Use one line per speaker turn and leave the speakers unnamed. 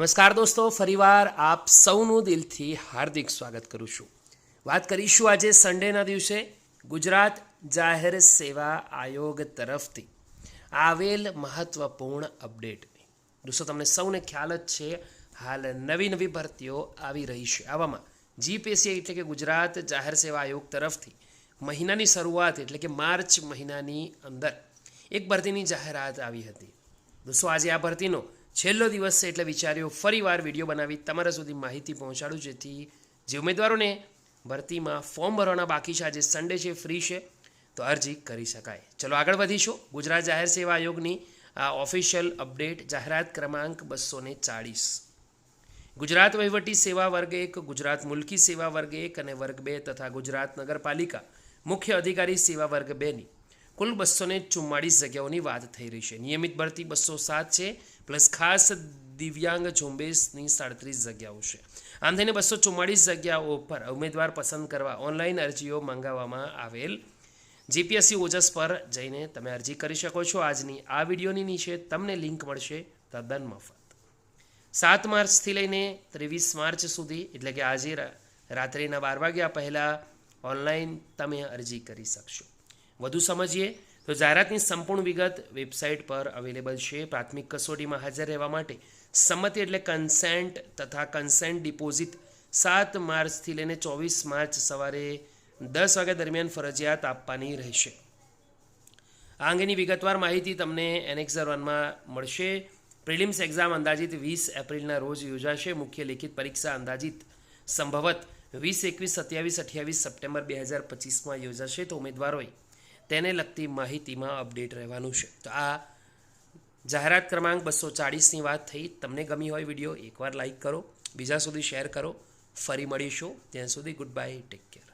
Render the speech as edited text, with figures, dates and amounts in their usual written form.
નમસ્કાર દોસ્તો, ફરીવાર આપ સૌનું દિલથી હાર્દિક સ્વાગત કરું છું. વાત કરીશું આજે સન્ડેના દિવસે ગુજરાત જાહેર સેવા આયોગ તરફથી આવેલ મહત્વપૂર્ણ અપડેટની. દોસ્તો, તમને સૌને ખ્યાલ જ છે હાલ નવી ભરતીઓ આવી રહી છે. આવામાં જીપીએસસી એટલે કે ગુજરાત જાહેર સેવા આયોગ તરફથી મહિનાની શરૂઆત એટલે કે માર્ચ મહિનાની અંદર એક ભરતીની જાહેરાત આવી હતી. દોસ્તો, આજે આ ભરતીનો છેલ્લો દિવસ છે એટલે વિચાર્યો ફરીવાર વિડીયો બનાવી તમારા સુધી માહિતી પહોંચાડું, જેથી જે ઉમેદવારોને ભરતીમાં ફોર્મ ભરવાના બાકી છે, આજે સન્ડે છે, ફ્રી છે, તો અરજી કરી શકાય. ચલો આગળ વધીશું. ગુજરાત જાહેર સેવા આયોગની આ ઓફિશિયલ અપડેટ જાહેરાત ક્રમાંક 240. ગુજરાત વહીવટી સેવા વર્ગ 1, ગુજરાત મુલ્કી સેવા વર્ગ 1 અને વર્ગ 2 તથા ગુજરાત નગરપાલિકા મુખ્ય અધિકારી સેવા વર્ગ 2ની કુલ 244 જગ્યાઓની વાત થઈ રહી છે. નિયમિત ભરતી 207 છે, પ્લસ ખાસ દિવ્યાંગ ઝુંબેશની 37 જગ્યાઓ છે. આમ થઈને 244 જગ્યાઓ પર ઉમેદવાર પસંદ કરવા ઓનલાઈન અરજીઓ મંગાવવામાં આવેલ. જીપીએસસી ઓજસ પર જઈને તમે અરજી કરી શકો છો. આજની આ વિડીયોની નીચે તમને લિંક મળશે તદ્દન મફત. 7 માર્ચથી લઈને 23 માર્ચ સુધી એટલે કે આજે રાત્રિના 12 વાગ્યા પહેલાં ઓનલાઈન તમે અરજી કરી શકશો. વધુ સમજીએ તો જાહેરાતની સંપૂર્ણ વિગત વેબસાઇટ પર અવેલેબલ છે. પ્રાથમિક કસોટીમાં હાજર રહેવા માટે સંમતિ એટલે કન્સેન્ટ તથા કન્સેન્ટ ડિપોઝિટ 7 માર્ચથી લઈને 24 માર્ચ સવારે 10 વાગ્યા દરમિયાન ફરજિયાત આપવાની રહેશે. આ અંગેની વિગતવાર માહિતી તમને એનેક્ઝર 1માં મળશે. પ્રિલિમ્સ એક્ઝામ અંદાજિત 20 એપ્રિલના રોજ યોજાશે. મુખ્ય લેખિત પરીક્ષા અંદાજિત સંભવત 20, 21, 27, 28 સપ્ટેમ્બર 2025માં યોજાશે. તો ઉમેદવારોએ તેને લગતી માહિતીમાં અપડેટ રહેવાનું છે. તો આ જાહેરાત ક્રમાંક 240ની વાત થઈ. તમને ગમી હોય વિડીયો એકવાર લાઈક કરો, બીજા સુધી શેર કરો. ફરી મળીશું. ત્યાં સુધી ગુડ બાય, ટેક કેર.